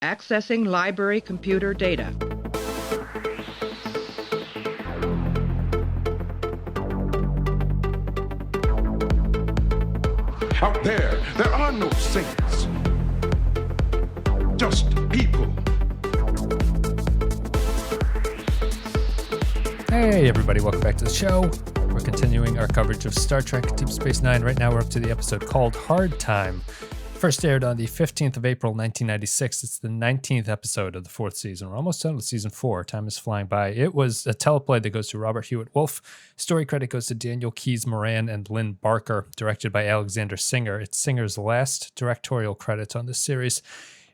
Accessing library computer data. Out there are no saints. Just people. Hey everybody, welcome back to the show. We're continuing our coverage of Star Trek Deep Space Nine. Right now we're up to the episode called Hard Time. First aired on the 15th of April, 1996. It's the 19th episode of the fourth season. We're almost done with season 4. Time is flying by. It was a teleplay that goes to Robert Hewitt Wolfe. Story credit goes to Daniel Keyes Moran and Lynn Barker, directed by Alexander Singer. It's Singer's last directorial credit on this series.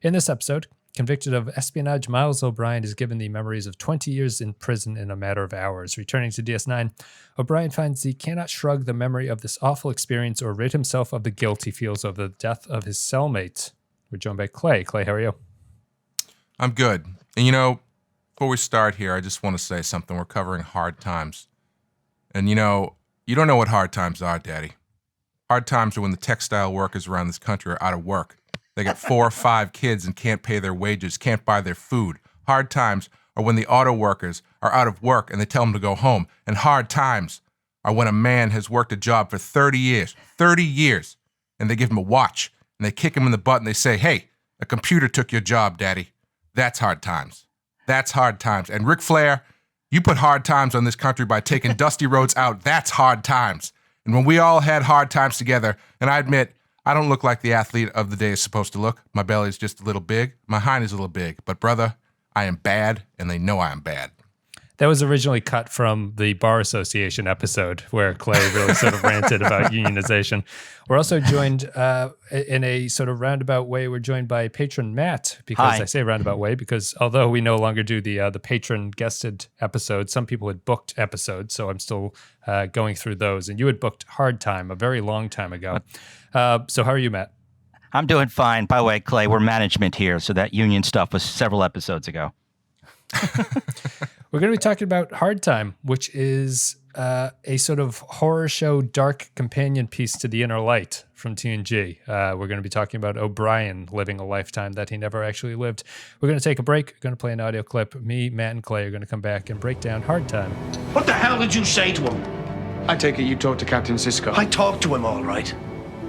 In this episode, convicted of espionage, Miles O'Brien is given the memories of 20 years in prison in a matter of hours. Returning to DS9, O'Brien finds he cannot shrug the memory of this awful experience or rid himself of the guilt he feels over the death of his cellmate. We're joined by Clay. Clay, how are you? I'm good. And before we start here, I just want to say something. We're covering hard times. And you don't know what hard times are, Daddy. Hard times are when the textile workers around this country are out of work. They got 4 or 5 kids and can't pay their wages, can't buy their food. Hard times are when the auto workers are out of work and they tell them to go home. And hard times are when a man has worked a job for 30 years, and they give him a watch and they kick him in the butt and they say, hey, a computer took your job, Daddy. That's hard times. That's hard times. And Ric Flair, you put hard times on this country by taking Dusty Rhodes out. That's hard times. And when we all had hard times together, and I admit, I don't look like the athlete of the day is supposed to look. My belly's just a little big. My hind is a little big. But brother, I am bad, and they know I am bad. That was originally cut from the Bar Association episode where Clay really sort of ranted about unionization. We're also joined in a sort of roundabout way. We're joined by Patron Matt, because Hi. I say roundabout way because although we no longer do the Patron guested episodes, some people had booked episodes, so I'm still going through those. And you had booked Hard Time a very long time ago. So how are you, Matt? I'm doing fine. By the way, Clay, we're management here, so that union stuff was several episodes ago. We're going to be talking about Hard Time, which is a sort of horror show dark companion piece to The Inner Light from TNG. We're going to be talking about O'Brien living a lifetime that he never actually lived. We're going to take a break. We're going to play an audio clip. Me, Matt, and Clay are going to come back and break down Hard Time. What the hell did you say to him? I take it you talked to Captain Sisko. I talked to him all right.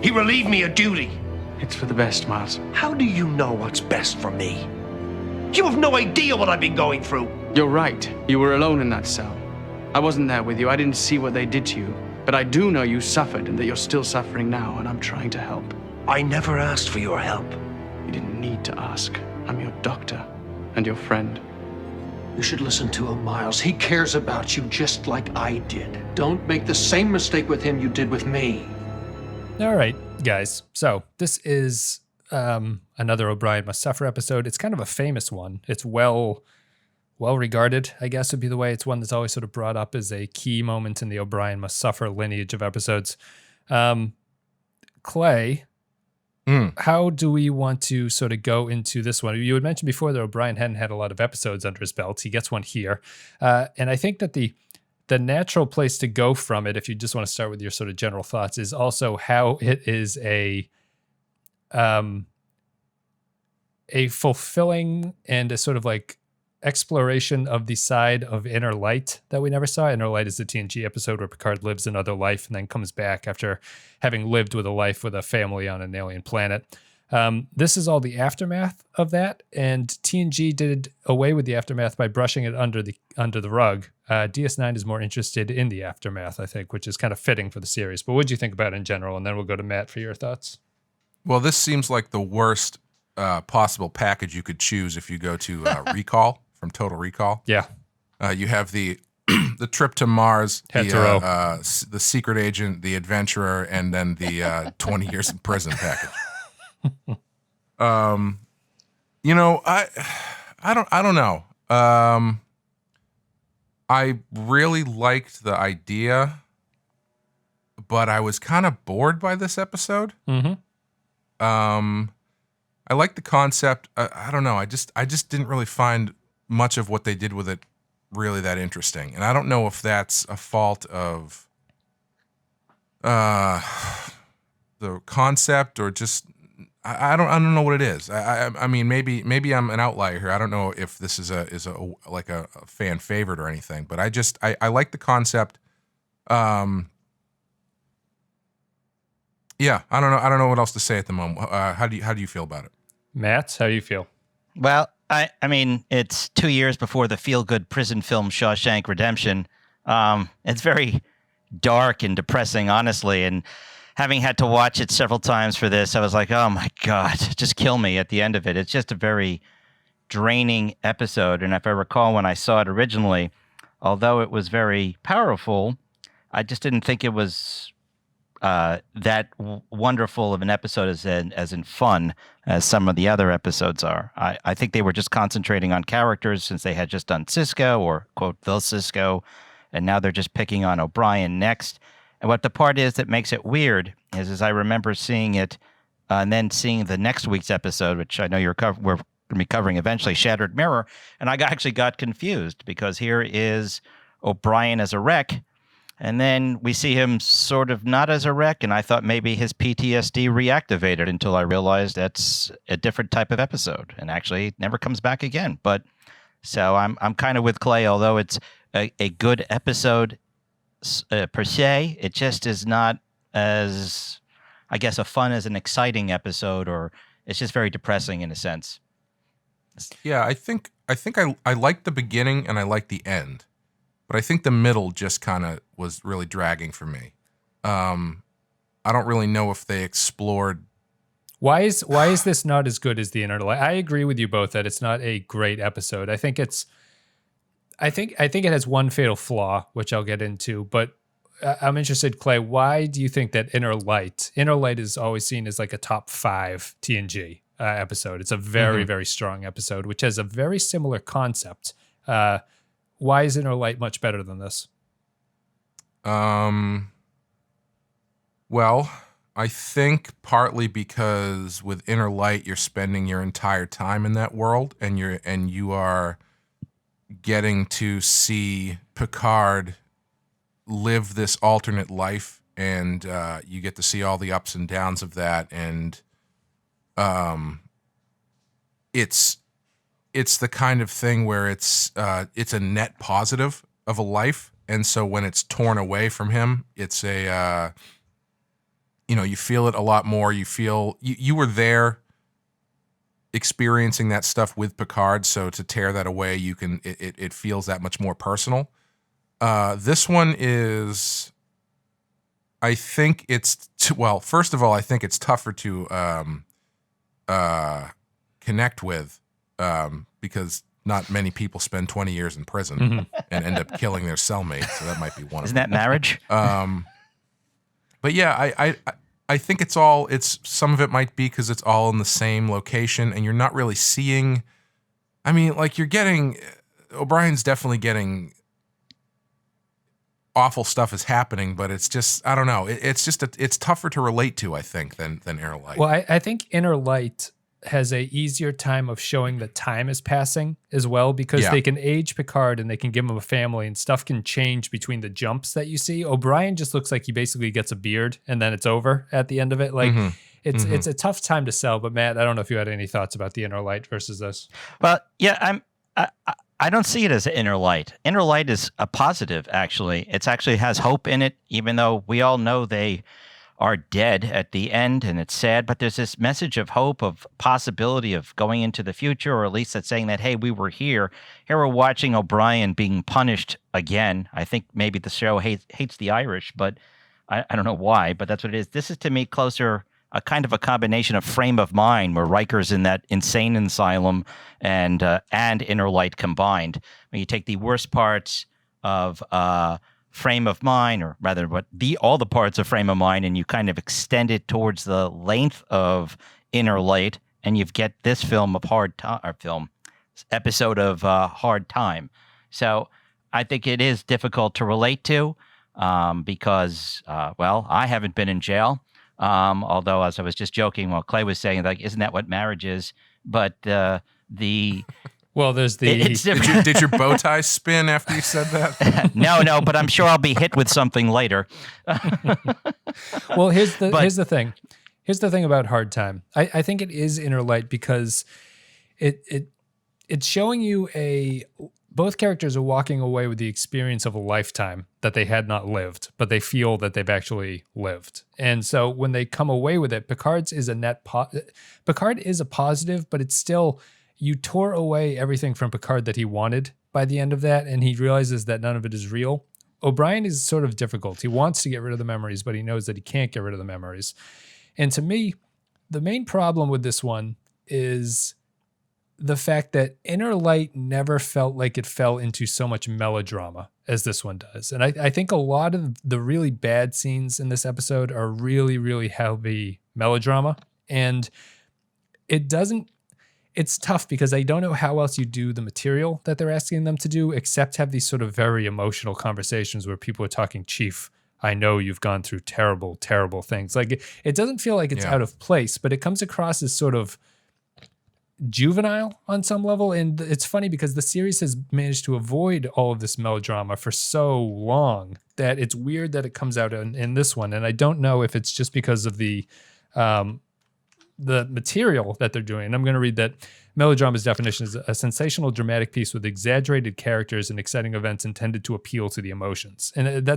He relieved me of duty. It's for the best, Miles. How do you know what's best for me? You have no idea what I've been going through. You're right. You were alone in that cell. I wasn't there with you. I didn't see what they did to you. But I do know you suffered and that you're still suffering now, and I'm trying to help. I never asked for your help. You didn't need to ask. I'm your doctor and your friend. You should listen to him, Miles. He cares about you just like I did. Don't make the same mistake with him you did with me. All right, guys. So this is another O'Brien Must Suffer episode. It's kind of a famous one. It's well regarded, I guess would be the way. It's one that's always sort of brought up as a key moment in the O'Brien Must Suffer lineage of episodes. Clay, how do we want to sort of go into this one? You had mentioned before that O'Brien hadn't had a lot of episodes under his belt. He gets one here. And I think that the natural place to go from it, if you just want to start with your sort of general thoughts, is also how it is a fulfilling and a sort of like exploration of the side of Inner Light that we never saw. Inner Light is the TNG episode where Picard lives another life and then comes back after having lived with a life with a family on an alien planet. This is all the aftermath of that, and TNG did away with the aftermath by brushing it under the rug. DS9 is more interested in the aftermath, I think, which is kind of fitting for the series. But what do you think about it in general? And then we'll go to Matt for your thoughts. Well, this seems like the worst possible package you could choose if you go to Recall from Total Recall. Yeah. You have the the trip to Mars, the secret agent, the adventurer, and then the 20 years in prison package. I don't know. I really liked the idea, but I was kind of bored by this episode. Mm-hmm. I like the concept. I don't know. I just didn't really find much of what they did with it really that interesting. And I don't know if that's a fault of the concept or just I don't know what it is. I mean, maybe I'm an outlier here. I don't know if this is a fan favorite or anything, but I like the concept. Yeah, I don't know what else to say at the moment. How do you feel about it? Matt, how do you feel? Well, I mean, it's 2 years before the feel-good prison film Shawshank Redemption. It's very dark and depressing, honestly, and having had to watch it several times for this, I was like, oh my God, just kill me at the end of it. It's just a very draining episode, and if I recall when I saw it originally, although it was very powerful, I just didn't think it was wonderful of an episode as in fun as some of the other episodes are. I think they were just concentrating on characters since they had just done Cisco or quote the Cisco, and now they're just picking on O'Brien next. And what the part is that makes it weird is I remember seeing it and then seeing the next week's episode, which I know we're going to be covering eventually, Shattered Mirror, and I actually got confused because here is O'Brien as a wreck. And then we see him sort of not as a wreck, and I thought maybe his PTSD reactivated until I realized that's a different type of episode, and actually it never comes back again. But so I'm kind of with Clay, although it's a good episode per se, it just is not as, I guess, a fun as an exciting episode, or it's just very depressing in a sense. Yeah, I think I like the beginning and I like the end. But I think the middle just kind of was really dragging for me. I don't really know if they explored. Why is this not as good as the Inner Light? I agree with you both that it's not a great episode. I think it has one fatal flaw, which I'll get into. But I'm interested, Clay. Why do you think that Inner Light is always seen as like a top 5 TNG episode? It's a very very strong episode, which has a very similar concept. Why is Inner Light much better than this? Well, I think partly because with Inner Light, you're spending your entire time in that world, and you are getting to see Picard live this alternate life, and you get to see all the ups and downs of that, and it's the kind of thing where it's a net positive of a life, and so when it's torn away from him, it's a you feel it a lot more. You feel you were there experiencing that stuff with Picard, so to tear that away, it feels that much more personal. This one is, I think first of all, I think it's tougher to connect with. Because not many people spend 20 years in prison and end up killing their cellmate, so that might be one of them. Isn't that marriage? But yeah, I think it's some of it might be because it's all in the same location, and you're not really seeing. I mean, like O'Brien's definitely getting awful stuff is happening, but it's just, I don't know. It's tougher to relate to, I think, than Inner Light. Well, I think Inner Light has a easier time of showing that time is passing as well, because they can age Picard and they can give him a family, and stuff can change between the jumps that you see. O'Brien just looks like he basically gets a beard and then it's over at the end of it. Like it's a tough time to sell. But Matt, I don't know if you had any thoughts about the Inner Light versus this. Well, yeah, I don't see it as an Inner Light. Inner Light is a positive, actually. It actually has hope in it, even though we all know they are dead at the end, and it's sad, but there's this message of hope, of possibility of going into the future, or at least it's saying that, hey, we were here. Here we're watching O'Brien being punished again. I think maybe the show hates the Irish, but I don't know why, but that's what it is. This is, to me, closer a kind of a combination of Frame of Mind, where Riker's in that insane asylum, and Inner Light combined. When you take the worst parts of Frame of Mind, or rather all the parts of Frame of Mind, and you kind of extend it towards the length of Inner Light, and you get this episode of Hard Time. So I think it is difficult to relate to because, I haven't been in jail. Although, as I was just joking while Clay was saying, like, isn't that what marriage is? But well, there's the. Did your bow tie spin after you said that? No, but I'm sure I'll be hit with something later. Well, here's the thing. Here's the thing about Hard Time. I think it is inner light because it's showing you both characters are walking away with the experience of a lifetime that they had not lived, but they feel that they've actually lived. And so when they come away with it, Picard is a positive, but it's still, you tore away everything from Picard that he wanted by the end of that, and he realizes that none of it is real. O'Brien is sort of difficult. He wants to get rid of the memories, but he knows that he can't get rid of the memories. And to me, the main problem with this one is the fact that Inner Light never felt like it fell into so much melodrama as this one does. And I think a lot of the really bad scenes in this episode are really, really heavy melodrama. And it's tough because I don't know how else you do the material that they're asking them to do, except have these sort of very emotional conversations where people are talking, Chief, I know you've gone through terrible, terrible things. Like it doesn't feel like it's out of place, but it comes across as sort of juvenile on some level. And it's funny because the series has managed to avoid all of this melodrama for so long that it's weird that it comes out in this one. And I don't know if it's just because of the material that they're doing. And I'm going to read that melodrama's definition is a sensational dramatic piece with exaggerated characters and exciting events intended to appeal to the emotions. And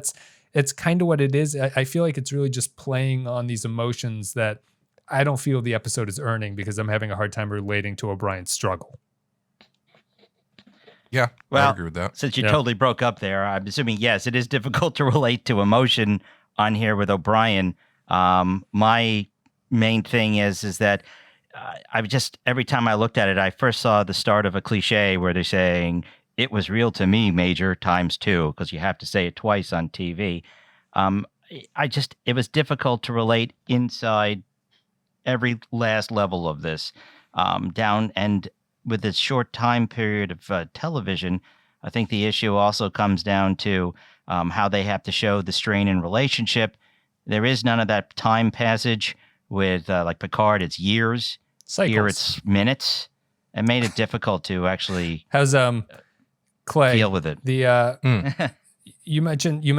it's kind of what it is. I feel like it's really just playing on these emotions that I don't feel the episode is earning because I'm having a hard time relating to O'Brien's struggle. Yeah, well, I agree with that. Since you totally broke up there, I'm assuming, yes, it is difficult to relate to emotion on here with O'Brien. My main thing is that I just, every time I looked at it, I first saw the start of a cliche where they're saying, it was real to me, Major, ×2, because you have to say it twice on TV. It was difficult to relate inside every last level of this down. And with this short time period of television, I think the issue also comes down to how they have to show the strain in relationship. There is none of that time passage with like Picard, it's years. Cycles. Here it's minutes. It made it difficult to actually how's Clay deal with it. You mentioned you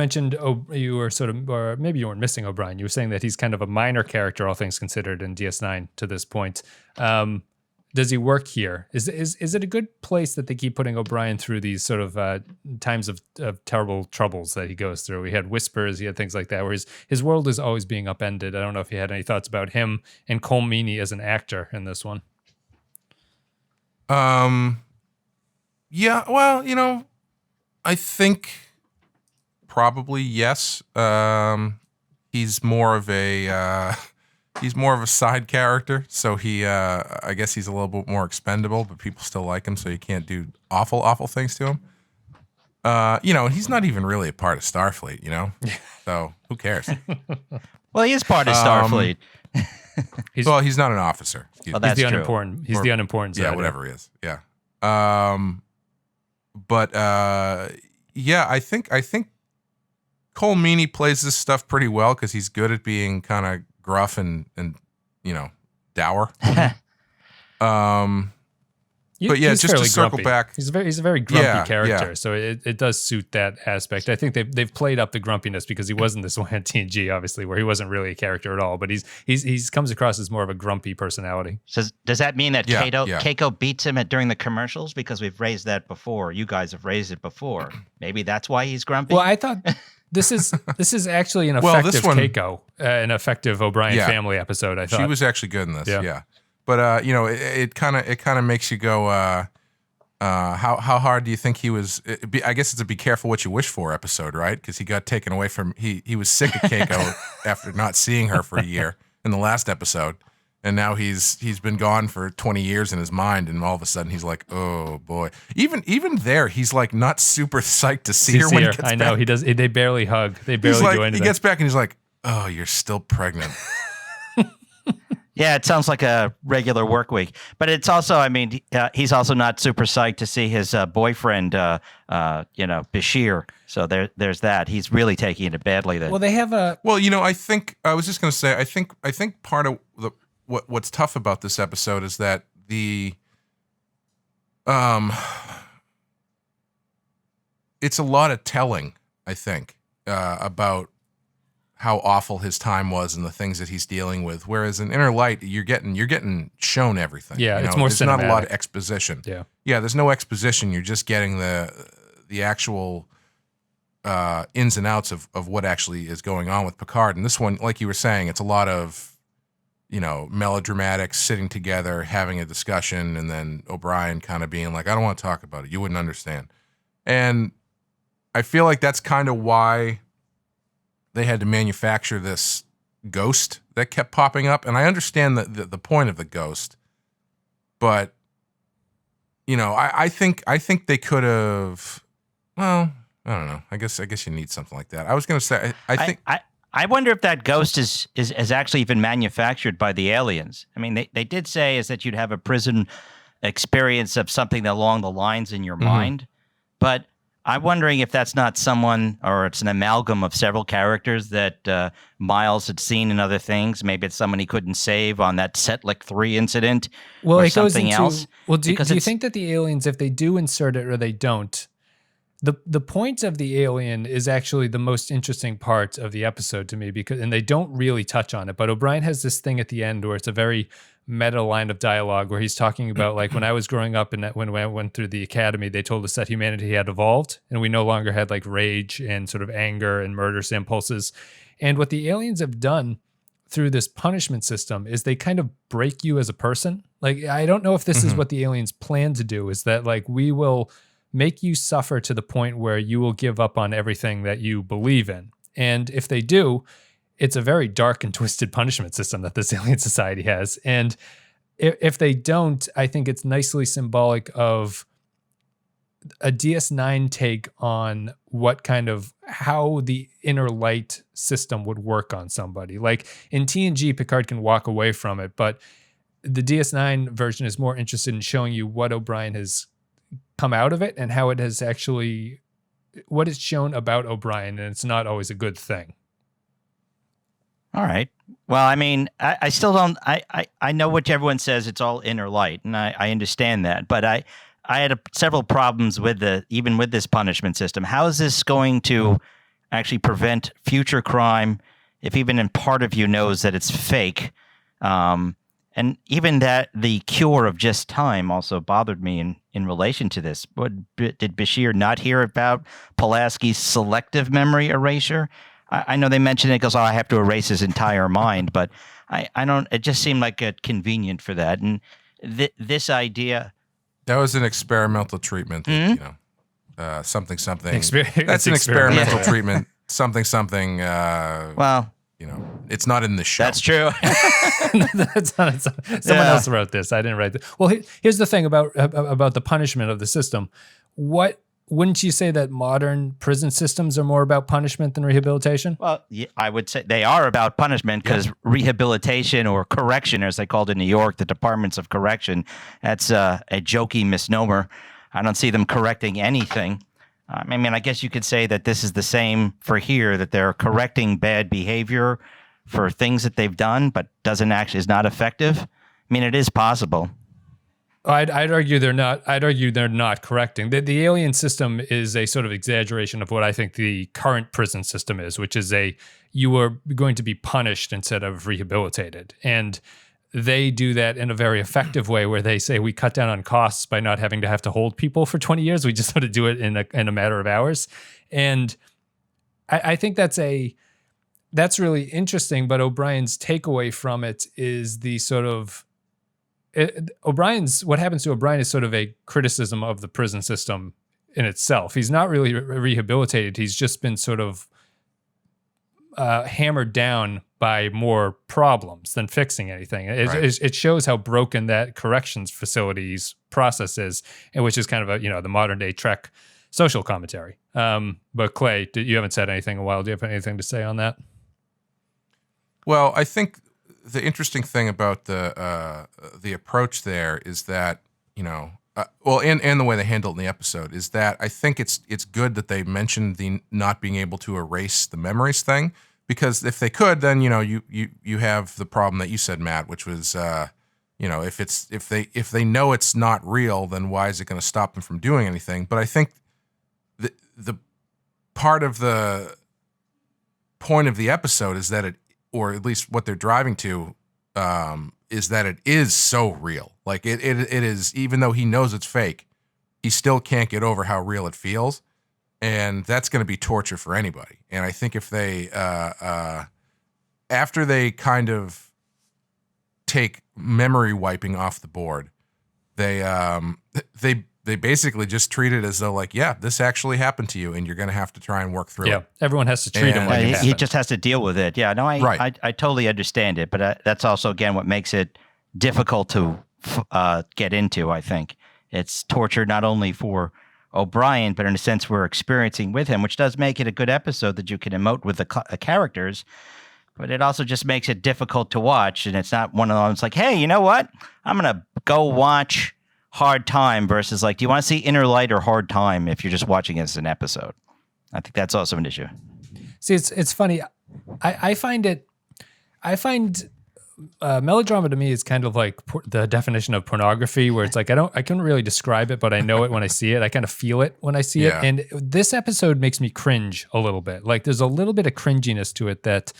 were sort of, or maybe you weren't missing O'Brien. You were saying that he's kind of a minor character, all things considered, in DS9 to this point. Does he work here? Is it a good place that they keep putting O'Brien through these sort of times of terrible troubles that he goes through? He had whispers, he had things like that, where his world is always being upended. I don't know if you had any thoughts about him and Cole Meany as an actor in this one. Yeah, well, I think probably yes. He's more of a side character, so I guess he's a little bit more expendable, but people still like him, so you can't do awful things to him. He's not even really a part of Starfleet, so who cares? Well, he is part of Starfleet. He's not an officer. Well, that's he's the true. unimportant. He's the unimportant side. Yeah, whatever he is. Yeah. I think Cole Meany plays this stuff pretty well because he's good at being kind of gruff and dour. But yeah, just to circle back, he's a very grumpy character, yeah. so it does suit that aspect. I think they've played up the grumpiness because he wasn't this way on TNG, obviously, where he wasn't really a character at all. But he's comes across as more of a grumpy personality. So does that mean that Yeah. Keiko beats him during the commercials? Because we've raised that before. You guys have raised it before. Maybe that's why he's grumpy. Well, I thought this is actually an effective Keiko, an effective O'Brien family episode. I thought she was actually good in this. Yeah. Yeah. But it kind of makes you go, how hard do you think he was? I guess it's a be careful what you wish for episode, right? Because he got taken away from he was sick of Keiko after not seeing her for a year in the last episode, and now he's been gone for 20 years in his mind, and all of a sudden he's like, oh boy. Even there, he's like not super psyched to see her when he gets back. I know he does. They barely hug. They barely do anything. He gets back and he's like, oh, you're still pregnant. Yeah, it sounds like a regular work week. But it's also, he's also not super psyched to see his boyfriend, Bashir. So there's that. He's really taking it badly then. Well, they have a... Well, I think, I was just going to say, I think part of what's tough about this episode is that it's a lot of telling, I think, about how awful his time was and the things that he's dealing with. Whereas in Inner Light, you're getting shown everything. Yeah, it's more there's not a lot of cinematic. exposition. Yeah, there's no exposition. You're just getting the actual ins and outs of what actually is going on with Picard. And this one, like you were saying, it's a lot of melodramatic, sitting together, having a discussion, and then O'Brien kind of being like, I don't want to talk about it. You wouldn't understand. And I feel like that's kind of why they had to manufacture this ghost that kept popping up. And I understand the point of the ghost, but I think they could have, well, I don't know. I guess you need something like that. I was going to say, I wonder if that ghost is actually even manufactured by the aliens. I mean, they did say is that you'd have a prison experience of something along the lines in your mind, but I'm wondering if that's not someone, or it's an amalgam of several characters that Miles had seen in other things. Maybe it's someone he couldn't save on that Setlik 3 incident, or something else. Well, do you think that the aliens, if they do insert it or they don't, the point of the alien is actually the most interesting part of the episode to me, and they don't really touch on it. But O'Brien has this thing at the end where it's a very meta line of dialogue where he's talking about, like, when I was growing up and when I went through the academy, they told us that humanity had evolved and we no longer had like rage and sort of anger and murderous impulses. And what the aliens have done through this punishment system is they kind of break you as a person. Like, I don't know if this is what the aliens plan to do, is that like we will make you suffer to the point where you will give up on everything that you believe in. And if they do, it's a very dark and twisted punishment system that this alien society has. And if they don't, I think it's nicely symbolic of a DS9 take on how the inner light system would work on somebody. Like in TNG, Picard can walk away from it, but the DS9 version is more interested in showing you what O'Brien has come out of it and how it has actually, what is shown about O'Brien, and it's not always a good thing. All right. Well, I mean, I still don't. I know what everyone says. It's all inner light, and I understand that. But I had several problems with even with this punishment system. How is this going to actually prevent future crime if even in part of you knows that it's fake? And even that the cure of just time also bothered me in relation to this. Did Bashir not hear about Pulaski's selective memory erasure? I know they mentioned it because I have to erase his entire mind, but I don't. It just seemed like convenient for that. And this idea, that was an experimental treatment. Something. That's an experimental treatment. Something. Well, it's not in the show. That's true. Someone else wrote this. I didn't write this. Well, here's the thing about the punishment of the system. Wouldn't you say that modern prison systems are more about punishment than rehabilitation? Well, yeah, I would say they are about punishment because rehabilitation, or correction, as they called it in New York, the departments of correction, that's a jokey misnomer. I don't see them correcting anything. I mean, I guess you could say that this is the same for here, that they're correcting bad behavior for things that they've done, but is not effective. I mean, it is possible. I'd argue they're not. I'd argue they're not correcting. The alien system is a sort of exaggeration of what I think the current prison system is, which is you are going to be punished instead of rehabilitated. And they do that in a very effective way where they say we cut down on costs by not having to have to hold people for 20 years. We just have to do it in a matter of hours. And I think that's really interesting. But O'Brien's takeaway from it is the sort of, what happens to O'Brien is sort of a criticism of the prison system in itself. He's not really rehabilitated. He's just been sort of hammered down by more problems than fixing anything. It shows how broken that corrections facilities process is, and which is kind of the modern day Trek social commentary. But Clay, you haven't said anything in a while. Do you have anything to say on that? Well, I think the interesting thing about the approach there is that, and the way they handle it in the episode is that I think it's good that they mentioned the not being able to erase the memories thing, because if they could, then you have the problem that you said, Matt, which was if they know it's not real, then why is it going to stop them from doing anything? But I think the part of the point of the episode is that or at least what they're driving to, is that it is so real. Like it is, even though he knows it's fake, he still can't get over how real it feels. And that's going to be torture for anybody. And I think if they, after they kind of take memory wiping off the board, they basically just treat it as though like, yeah, this actually happened to you and you're going to have to try and work through it. Everyone has to treat him like it happened. He just has to deal with it. Yeah, no, I totally understand it. But that's also, again, what makes it difficult to get into, I think. It's torture not only for O'Brien, but in a sense we're experiencing with him, which does make it a good episode that you can emote with the characters. But it also just makes it difficult to watch. And it's not one of those like, hey, you know what? I'm going to go watch Hard Time versus like, do you want to see Inner Light or Hard Time if you're just watching it as an episode? I think that's also an issue. See, it's funny. I find melodrama to me is kind of like the definition of pornography, where it's like I couldn't really describe it, but I know it when I see it. I kind of feel it when I see it. And this episode makes me cringe a little bit. Like there's a little bit of cringiness to it that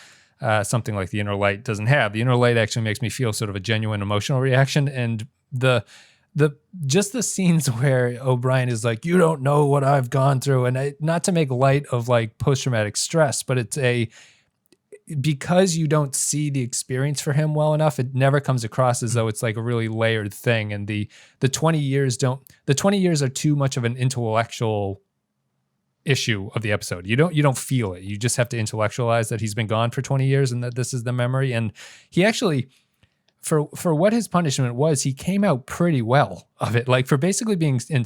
something like the Inner Light doesn't have. The Inner Light actually makes me feel sort of a genuine emotional reaction, and the just the scenes where O'Brien is like, you don't know what I've gone through, and not to make light of like post-traumatic stress, but it's because you don't see the experience for him well enough, it never comes across as though it's like a really layered thing. And the 20 years are too much of an intellectual issue of the episode. You don't feel it. You just have to intellectualize that he's been gone for 20 years and that this is the memory. And he actually, for what his punishment was, he came out pretty well of it. Like for basically being in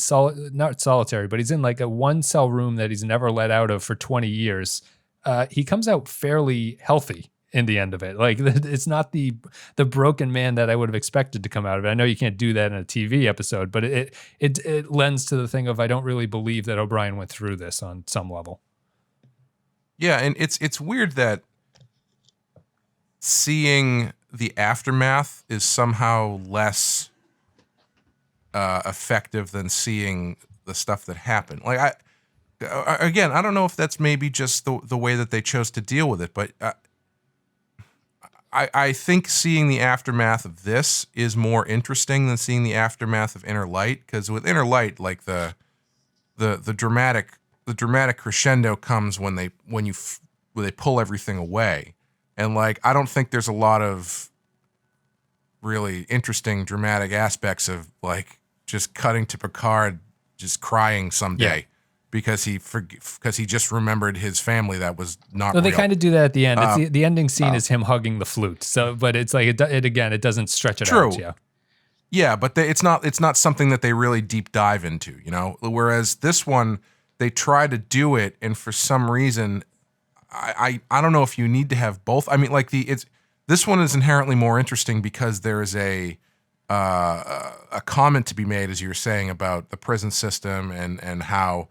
not solitary, but he's in like a 1-cell room that he's never let out of for 20 years. He comes out fairly healthy in the end of it. Like it's not the broken man that I would have expected to come out of it. I know you can't do that in a TV episode, but it lends to the thing of I don't really believe that O'Brien went through this on some level. Yeah, and it's weird that seeing the aftermath is somehow less effective than seeing the stuff that happened. Like I don't know if that's maybe just the way that they chose to deal with it, but I think seeing the aftermath of this is more interesting than seeing the aftermath of Inner Light, because with Inner Light, like the dramatic crescendo comes when they pull everything away, and like I don't think there's a lot of really interesting dramatic aspects of like just cutting to Picard just crying someday. Yeah. Because he just remembered his family that was not real. They kind of do that at the end. It's the ending scene is him hugging the flute. So, but it's like it doesn't stretch it out. Yeah, yeah, but it's not something that they really deep dive into, you know. Whereas this one, they try to do it, and for some reason, I don't know if you need to have both. I mean, like this one is inherently more interesting because there is a comment to be made, as you were saying, about the prison system and how.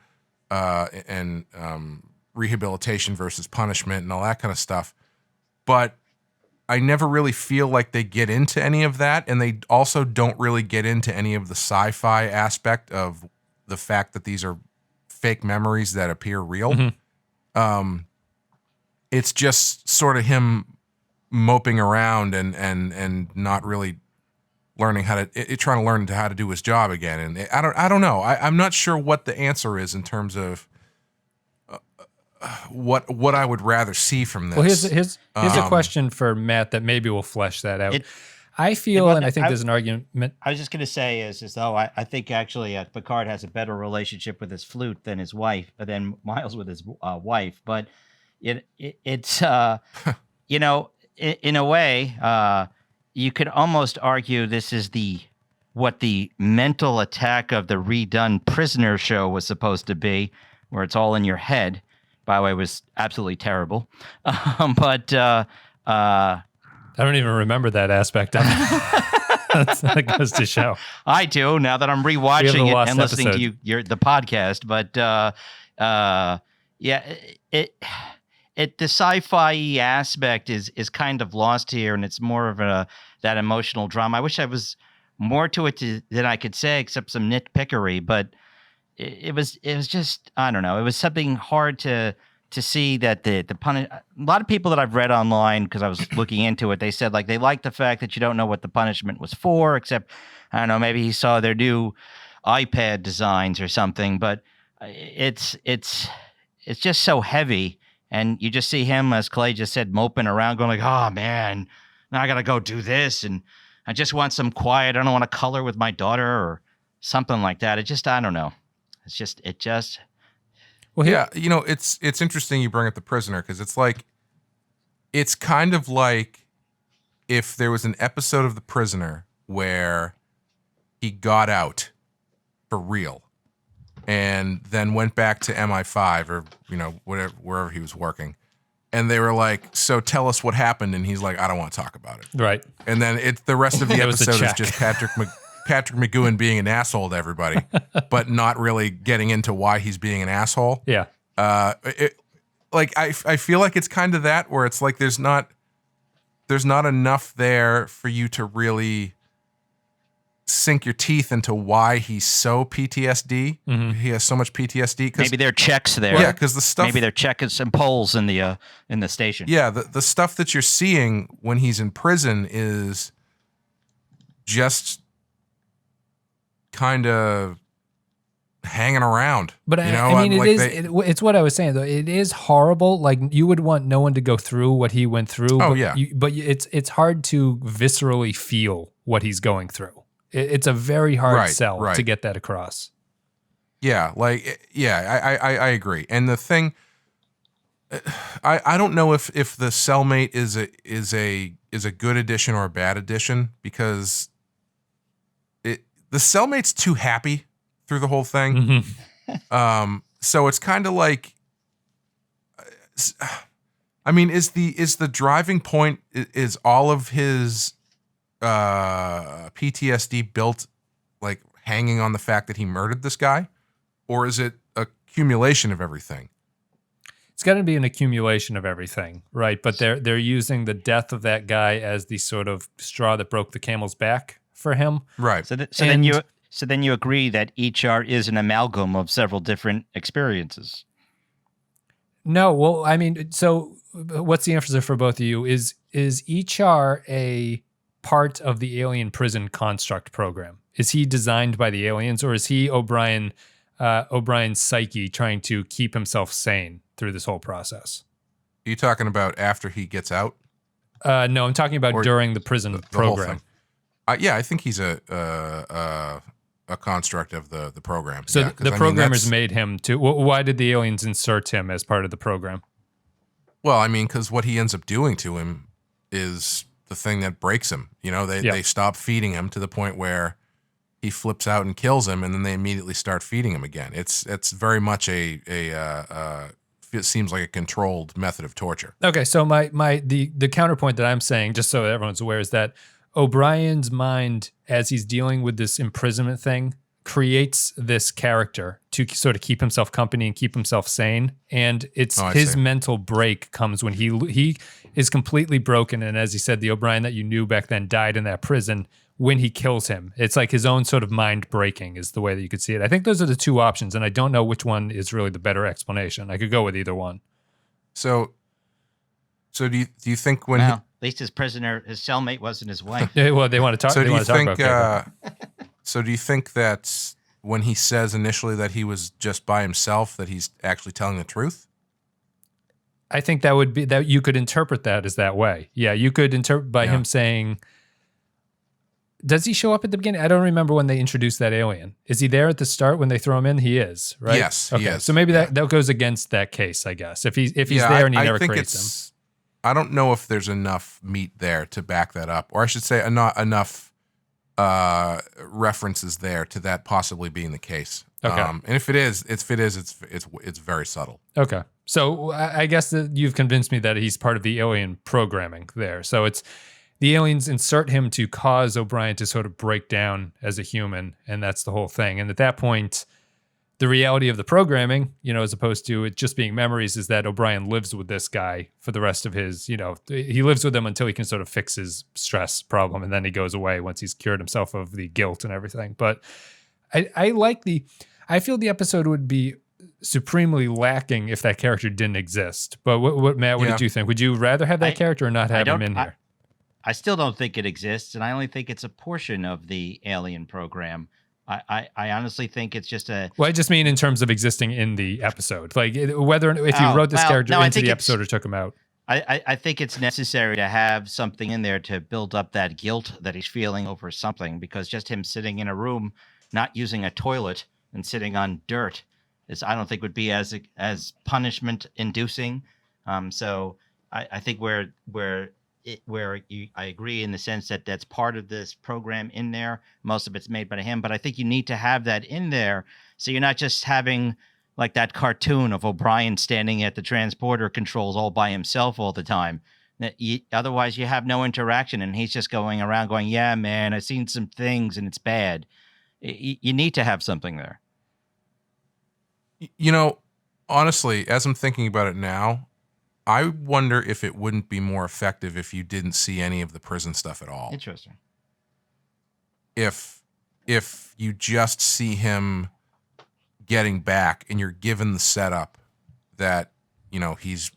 Rehabilitation versus punishment and all that kind of stuff. But I never really feel like they get into any of that, and they also don't really get into any of the sci-fi aspect of the fact that these are fake memories that appear real. Mm-hmm. It's just sort of him moping around and not really learning how to trying to learn how to do his job again. And I don't know. I'm not sure what the answer is in terms of what I would rather see from this. Well, here's a question for Matt that maybe will flesh that out. I feel, and I think there's an argument. I was just going to say is though I think actually Picard has a better relationship with his flute than his wife, than Miles with his wife. But it's you know, in a way. You could almost argue this is what the mental attack of the redone Prisoner show was supposed to be, where it's all in your head. By the way, it was absolutely terrible. But I don't even remember that aspect of it. That goes to show. I do, now that I'm rewatching it and listening to the podcast. But yeah, the sci-fi aspect is kind of lost here, and it's more of that emotional drama. I wish I was more to it than I could say, except some nitpickery. But it was just, I don't know. It was something hard to to see that the punish. A lot of people that I've read online, because I was looking into it, they said like they like the fact that you don't know what the punishment was for, except I don't know, maybe he saw their new iPad designs or something. But it's just so heavy, and you just see him, as Clay just said, moping around, going like, "Oh man, now I gotta go do this, and I just want some quiet. I don't want to color with my daughter or something like that." I don't know. It just. Well, yeah, it's interesting you bring up the prisoner, because it's kind of like if there was an episode of The Prisoner where he got out for real and then went back to MI5 or, whatever, wherever he was working. And they were like, "So tell us what happened." And he's like, "I don't want to talk about it." Right. And then the rest of the episode is just Patrick McGowan being an asshole to everybody, but not really getting into why he's being an asshole. Yeah. I feel like it's kind of that, where it's like there's not enough there for you to really sink your teeth into why he's so PTSD. Mm-hmm. He has so much PTSD. Maybe there are checks there. Well, yeah, because the stuff. Maybe they're checking some polls in the station. Yeah, the stuff that you're seeing when he's in prison is just kind of hanging around. But it's what I was saying though. It is horrible. Like you would want no one to go through what he went through. Oh, but yeah. It's hard to viscerally feel what he's going through. It's a very hard sell to get that across. Yeah, I agree. And the thing, I don't know if the cellmate is a good addition or a bad addition, because the cellmate's too happy through the whole thing. Mm-hmm. So it's kind of like, I mean, is the driving point, is all of his PTSD built like hanging on the fact that he murdered this guy, or is it accumulation of everything? It's got to be an accumulation of everything, right? But they're using the death of that guy as the sort of straw that broke the camel's back for him, right? So then you agree that each art is an amalgam of several different experiences. No, well, I mean, so what's the answer for both of you? Is HR a part of the alien prison construct program? Is he designed by the aliens, or is he O'Brien's psyche trying to keep himself sane through this whole process? Are you talking about after he gets out? No, I'm talking about during the prison program. Yeah, I think he's a construct of the program. So yeah, the programmers made him to. Why did the aliens insert him as part of the program? Well, I mean, because what he ends up doing to him is the thing that breaks him. They stop feeding him to the point where he flips out and kills him, and then they immediately start feeding him again. It's very much it seems like a controlled method of torture. Okay, so the counterpoint that I'm saying, just so everyone's aware, is that O'Brien's mind, as he's dealing with this imprisonment thing, creates this character to sort of keep himself company and keep himself sane. And it's his mental break comes when he is completely broken. And as he said, the O'Brien that you knew back then died in that prison when he kills him. It's like his own sort of mind breaking is the way that you could see it. I think those are the two options, and I don't know which one is really the better explanation. I could go with either one. So do you think when at least his cellmate wasn't his wife. Yeah, well, they want to talk. So So do you think that when he says initially that he was just by himself, that he's actually telling the truth? I think that would be that you could interpret that as that way. Yeah, you could interpret by him saying, does he show up at the beginning? I don't remember when they introduced that alien. Is he there at the start when they throw him in? He is, right? Yes, okay. He is. So maybe that goes against that case, I guess. If he's there and he never creates him. I don't know if there's enough meat there to back that up, or I should say, not enough references there to that possibly being the case. Okay. And if it is, it's very subtle. Okay. So I guess that you've convinced me that he's part of the alien programming there. So it's the aliens insert him to cause O'Brien to sort of break down as a human, and that's the whole thing. And at that point, the reality of the programming, as opposed to it just being memories, is that O'Brien lives with this guy for the rest of his, he lives with him until he can sort of fix his stress problem, and then he goes away once he's cured himself of the guilt and everything. But I feel the episode would be supremely lacking if that character didn't exist. But what Matt, what did you think? Would you rather have that character or not have him in here? I still don't think it exists, and I only think it's a portion of the alien program. I honestly think it's just a... Well, I just mean in terms of existing in the episode. Like, whether if you wrote this character into the episode or took him out. I think it's necessary to have something in there to build up that guilt that he's feeling over something, because just him sitting in a room, not using a toilet and sitting on dirt, I don't think would be as punishment inducing. So I think I agree in the sense that that's part of this program in there. Most of it's made by him, but I think you need to have that in there so you're not just having like that cartoon of O'Brien standing at the transporter controls all by himself all the time. Otherwise, you have no interaction, and he's just going around going, yeah, man, I've seen some things, and it's bad. You need to have something there. You know, honestly, as I'm thinking about it now, I wonder if it wouldn't be more effective if you didn't see any of the prison stuff at all. Interesting. If you just see him getting back and you're given the setup that, you know, he's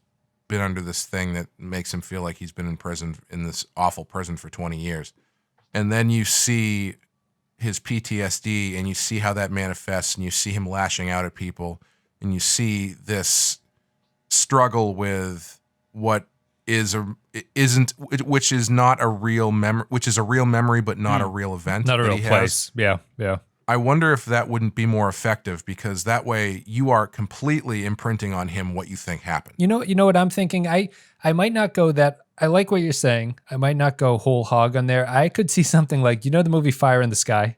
been under this thing that makes him feel like he's been in prison, in this awful prison for 20 years. And then you see his PTSD and you see how that manifests, and you see him lashing out at people, and you see this struggle with what is which is not a real memory, which is a real memory but not a real event, not a real place. Yeah. I wonder if that wouldn't be more effective, because that way you are completely imprinting on him what you think happened. You know what I'm thinking? I might not go that. I like what you're saying. I might not go whole hog on there. I could see something like, you know, the movie Fire in the Sky?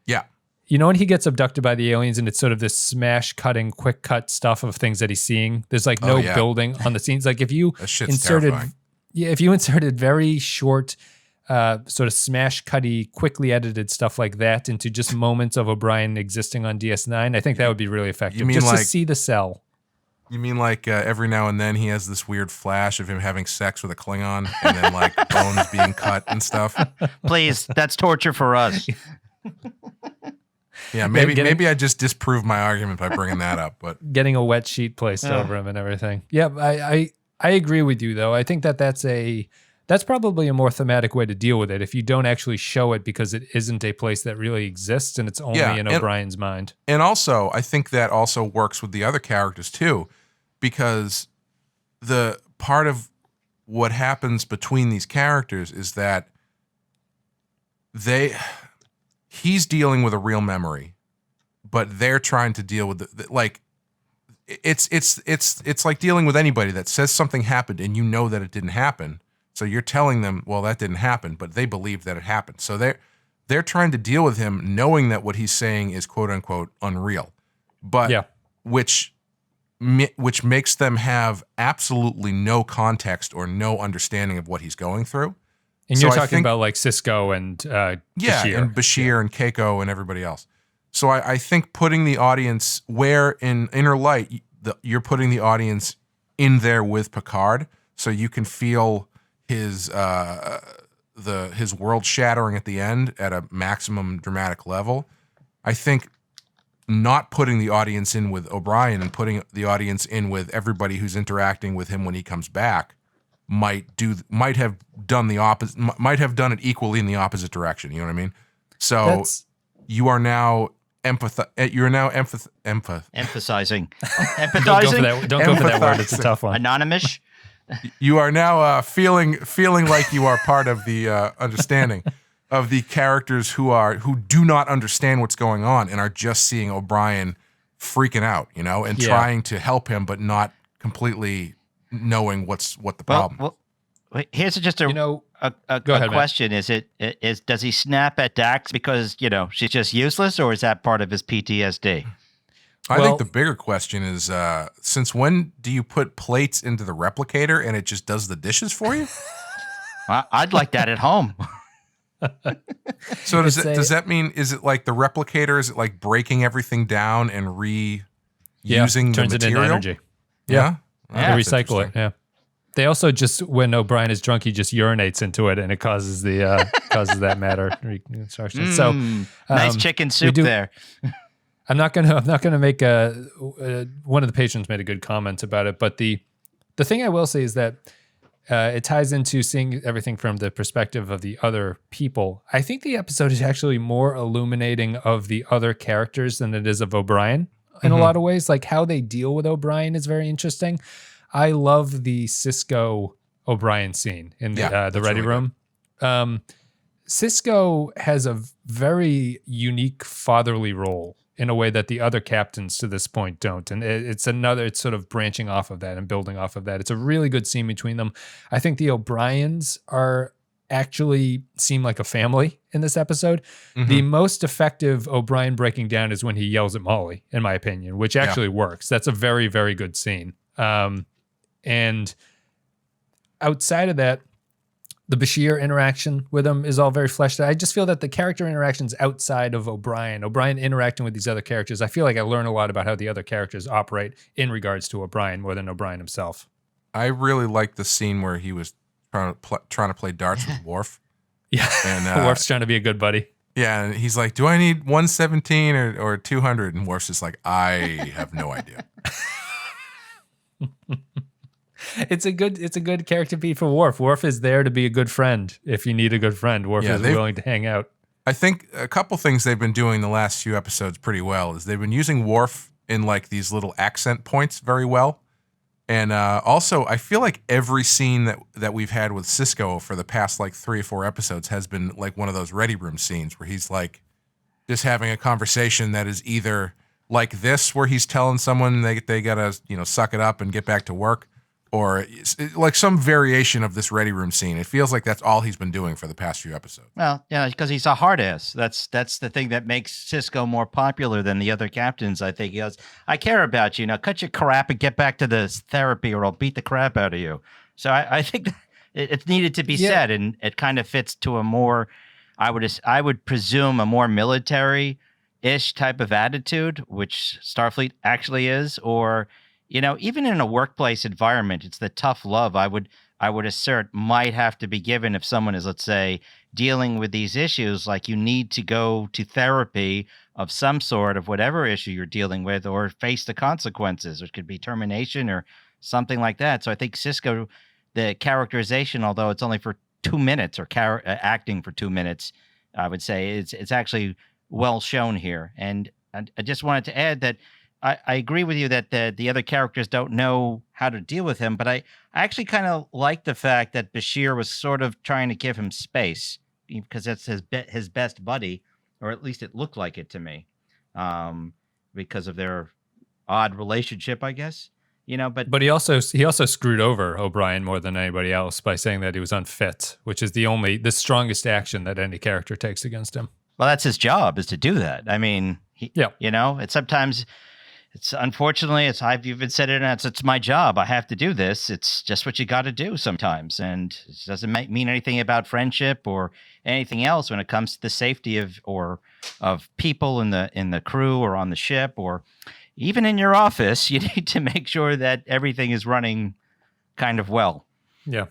Yeah. You know, when he gets abducted by the aliens and it's sort of this smash cutting, quick cut stuff of things that he's seeing. There's like no building on the scenes. Like if you inserted very short, sort of smash cutty, quickly edited stuff like that into just moments of O'Brien existing on DS9, I think that would be really effective. You mean just like, to see the cell. You mean like every now and then he has this weird flash of him having sex with a Klingon and then like bones being cut and stuff? Please, that's torture for us. Yeah, maybe I just disproved my argument by bringing that up, but getting a wet sheet placed over him and everything. Yeah, I agree with you though. I think that's probably a more thematic way to deal with it if you don't actually show it, because it isn't a place that really exists and it's only in O'Brien's mind. And also, I think that also works with the other characters too, because the part of what happens between these characters is that he's dealing with a real memory, but they're trying to deal with it's like dealing with anybody that says something happened and you know that it didn't happen. So you're telling them, well, that didn't happen, but they believe that it happened. So they're trying to deal with him knowing that what he's saying is quote unquote unreal, but which makes them have absolutely no context or no understanding of what he's going through. And you're talking about like Cisco and Bashir. And Bashir and Keiko and everybody else. So I think putting the audience where in Inner Light, you're putting the audience in there with Picard, so you can feel his world shattering at the end at a maximum dramatic level. I think not putting the audience in with O'Brien and putting the audience in with everybody who's interacting with him when he comes back might have done it equally in the opposite direction. You know what I mean? So you are now empathizing. Empathizing. Don't go for that word. It's a tough one. Anonymous. You are now feeling like you are part of the understanding of the characters who do not understand what's going on and are just seeing O'Brien freaking out, you know, and trying to help him, but not completely knowing what the problem. Well, here's just a question: Matt. Does he snap at Dax because she's just useless, or is that part of his PTSD? I think the bigger question is, since when do you put plates into the replicator and it just does the dishes for you? I'd like that at home. So does that mean, is it like the replicator, is it like breaking everything down and reusing the turns material? It into energy. Yeah. They recycle it. Yeah. They also just, when O'Brien is drunk, he just urinates into it and it causes that matter reconstruction. So nice chicken soup there. I'm not gonna make one of the patrons made a good comment about it, but the thing I will say is that it ties into seeing everything from the perspective of the other people. I think the episode is actually more illuminating of the other characters than it is of O'Brien in a lot of ways. Like how they deal with O'Brien is very interesting. I love the Cisco O'Brien scene in the ready room. Cisco has a very unique fatherly role in a way that the other captains to this point don't. And it's sort of branching off of that and building off of that. It's a really good scene between them. I think the O'Briens actually seem like a family in this episode. The most effective O'Brien breaking down is when he yells at Molly, in my opinion, which actually works. That's a very, very good scene. And outside of that, the Bashir interaction with him is all very fleshed out. I just feel that the character interactions outside of O'Brien interacting with these other characters, I feel like I learn a lot about how the other characters operate in regards to O'Brien more than O'Brien himself. I really liked the scene where he was trying to play darts with Worf. Yeah, and Worf's trying to be a good buddy. Yeah, and he's like, do I need 117 or 200? And Worf's just like, I have no idea. It's a good character beat for Worf. Worf is there to be a good friend. If you need a good friend, Worf is willing to hang out. I think a couple things they've been doing the last few episodes pretty well is they've been using Worf in like these little accent points very well. And also, I feel like every scene that we've had with Cisco for the past like 3 or 4 episodes has been like one of those ready room scenes where he's like just having a conversation that is either like this, where he's telling someone they gotta suck it up and get back to work, or like some variation of this ready room scene. It feels like that's all he's been doing for the past few episodes. Well, yeah, because he's a hard ass. That's the thing that makes Cisco more popular than the other captains. I think he goes, I care about you. Now cut your crap and get back to this therapy, or I'll beat the crap out of you. So I think it needed to be said, and it kind of fits to a more, I would presume, a more military-ish type of attitude, which Starfleet actually is, or even in a workplace environment, it's the tough love I would assert might have to be given if someone is, let's say, dealing with these issues. Like, you need to go to therapy of some sort of whatever issue you're dealing with, or face the consequences, which could be termination or something like that. So I think Cisco, the characterization, although it's only for 2 minutes, or acting for 2 minutes, I would say it's actually well shown here. And I just wanted to add that I agree with you that the other characters don't know how to deal with him, but I actually kind of like the fact that Bashir was sort of trying to give him space, because that's his best buddy, or at least it looked like it to me, because of their odd relationship, I guess. But he also screwed over O'Brien more than anybody else by saying that he was unfit, which is the strongest action that any character takes against him. Well, that's his job, is to do that. I mean, it's sometimes. It's unfortunately, I've even said it, and it's my job. I have to do this. It's just what you got to do sometimes, and it doesn't mean anything about friendship or anything else when it comes to the safety of people in the crew or on the ship, or even in your office. You need to make sure that everything is running kind of well. Yeah.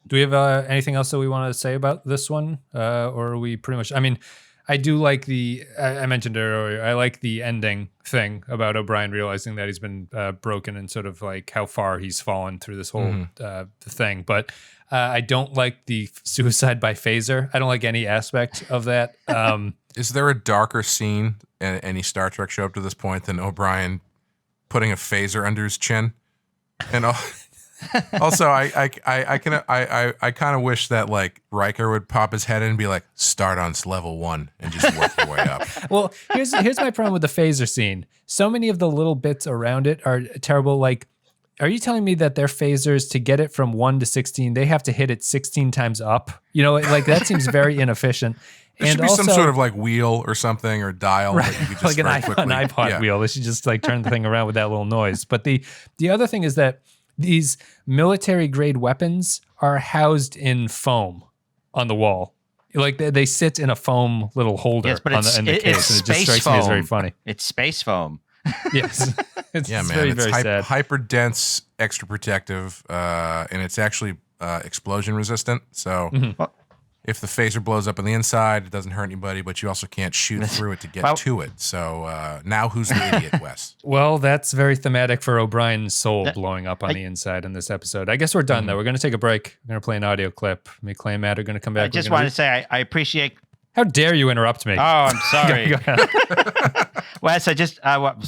Do we have anything else that we want to say about this one, or are we pretty much? I mean, I do like I mentioned it earlier, I like the ending thing about O'Brien realizing that he's been broken, and sort of like how far he's fallen through this whole thing. But I don't like the suicide by phaser. I don't like any aspect of that. Is there a darker scene in any Star Trek show up to this point than O'Brien putting a phaser under his chin? And also, I kind of wish that like Riker would pop his head in and be like, "Start on level 1" and just work your way up. Well, here's my problem with the phaser scene. So many of the little bits around it are terrible. Like, are you telling me that their phasers, to get it from 1 to 16, they have to hit it 16 times up? Like that seems very inefficient. There should be some sort of like wheel or something, or dial that you could just like an iPod wheel. They should just like turn the thing around with that little noise. But the other thing is that these military-grade weapons are housed in foam on the wall. Like they sit in a foam little holder in the case, and it just strikes me as very funny. It's space foam. Yes. It's man. very, It's very sad. hyper dense, extra protective, and it's actually explosion resistant. So if the phaser blows up on the inside, it doesn't hurt anybody, but you also can't shoot through it to get to it. So now who's the idiot, Wes? Well, that's very thematic for O'Brien's soul blowing up on the inside in this episode. I guess we're done, though. We're going to take a break. We're going to play an audio clip. Me, Clay, and Matt are going to come back. I just want to say I appreciate... How dare you interrupt me? Oh, I'm sorry. Wes,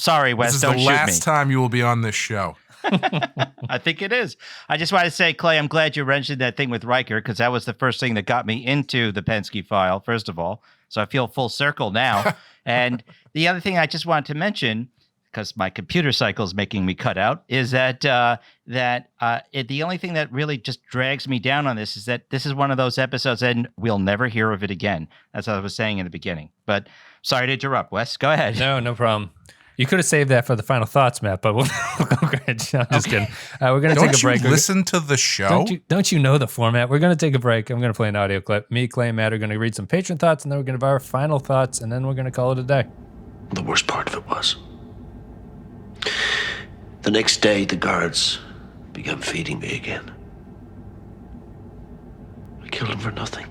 sorry, Wes, this is don't the shoot me. last time you will be on this show. I think it is. I just want to say, Clay, I'm glad you mentioned that thing with Riker, because that was the first thing that got me into the Pensky file, first of all. So I feel full circle now. And the other thing I just wanted to mention, because my computer cycle is making me cut out, is that the only thing that really just drags me down on this is that this is one of those episodes and we'll never hear of it again. That's what I was saying in the beginning. But sorry to interrupt, Wes. Go ahead. No problem. You could have saved that for the final thoughts, Matt, but we'll go ahead. I'm just kidding. We're going to take a break. Don't you listen to the show? Don't you know the format? We're going to take a break. I'm going to play an audio clip. Me, Clay, and Matt are going to read some patron thoughts, and then we're going to have our final thoughts, and then we're going to call it a day. The worst part of it was, the next day, the guards began feeding me again. I killed him for nothing.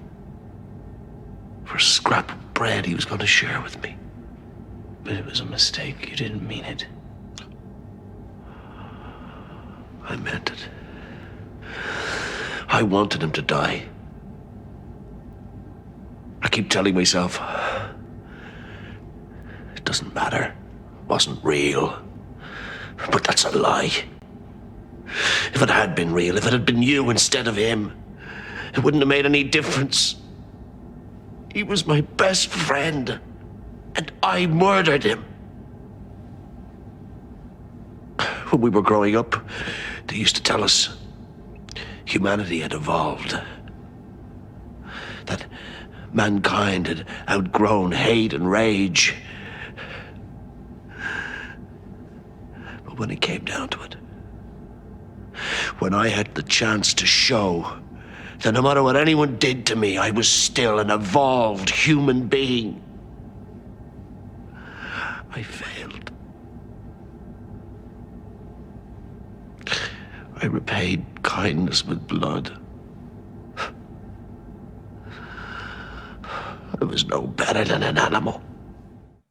For a scrap of bread he was going to share with me. But it was a mistake. You didn't mean it. I meant it. I wanted him to die. I keep telling myself, it doesn't matter. It wasn't real. But that's a lie. If it had been real, if it had been you instead of him, it wouldn't have made any difference. He was my best friend, and I murdered him. When we were growing up, they used to tell us humanity had evolved. That mankind had outgrown hate and rage. But when it came down to it, when I had the chance to show that no matter what anyone did to me, I was still an evolved human being, I failed. I repaid kindness with blood. I was no better than an animal.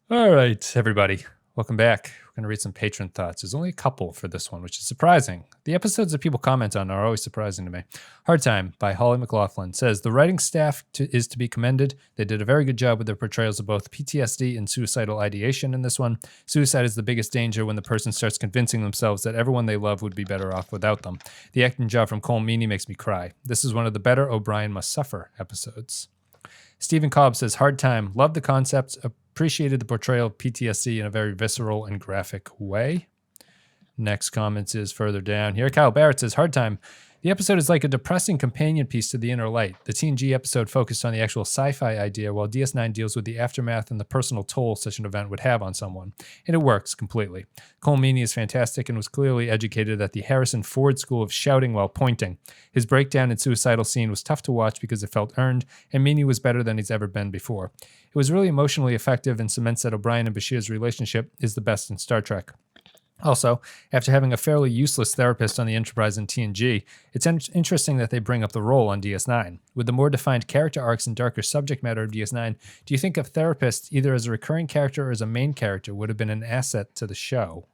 All right, everybody. Welcome back. We're going to read some patron thoughts. There's only a couple for this one, which is surprising. The episodes that people comment on are always surprising to me. Hard Time by Holly McLaughlin says, the writing staff is to be commended. They did a very good job with their portrayals of both PTSD and suicidal ideation in this one. Suicide is the biggest danger when the person starts convincing themselves that everyone they love would be better off without them. The acting job from Cole Meany makes me cry. This is one of the better O'Brien Must Suffer episodes. Stephen Cobb says, hard time. Love the concepts. Appreciated the portrayal of PTSD in a very visceral and graphic way. Next comments is further down here. Kyle Barrett says, hard time. The episode is like a depressing companion piece to The Inner Light. The TNG episode focused on the actual sci-fi idea, while DS9 deals with the aftermath and the personal toll such an event would have on someone. And it works completely. Cole Meany is fantastic and was clearly educated at the Harrison Ford School of shouting while pointing. His breakdown and suicidal scene was tough to watch because it felt earned, and Meany was better than he's ever been before. It was really emotionally effective and cements that O'Brien and Bashir's relationship is the best in Star Trek. Also, after having a fairly useless therapist on the Enterprise and TNG, it's interesting that they bring up the role on DS9. With the more defined character arcs and darker subject matter of DS9, do you think a therapist, either as a recurring character or as a main character, would have been an asset to the show?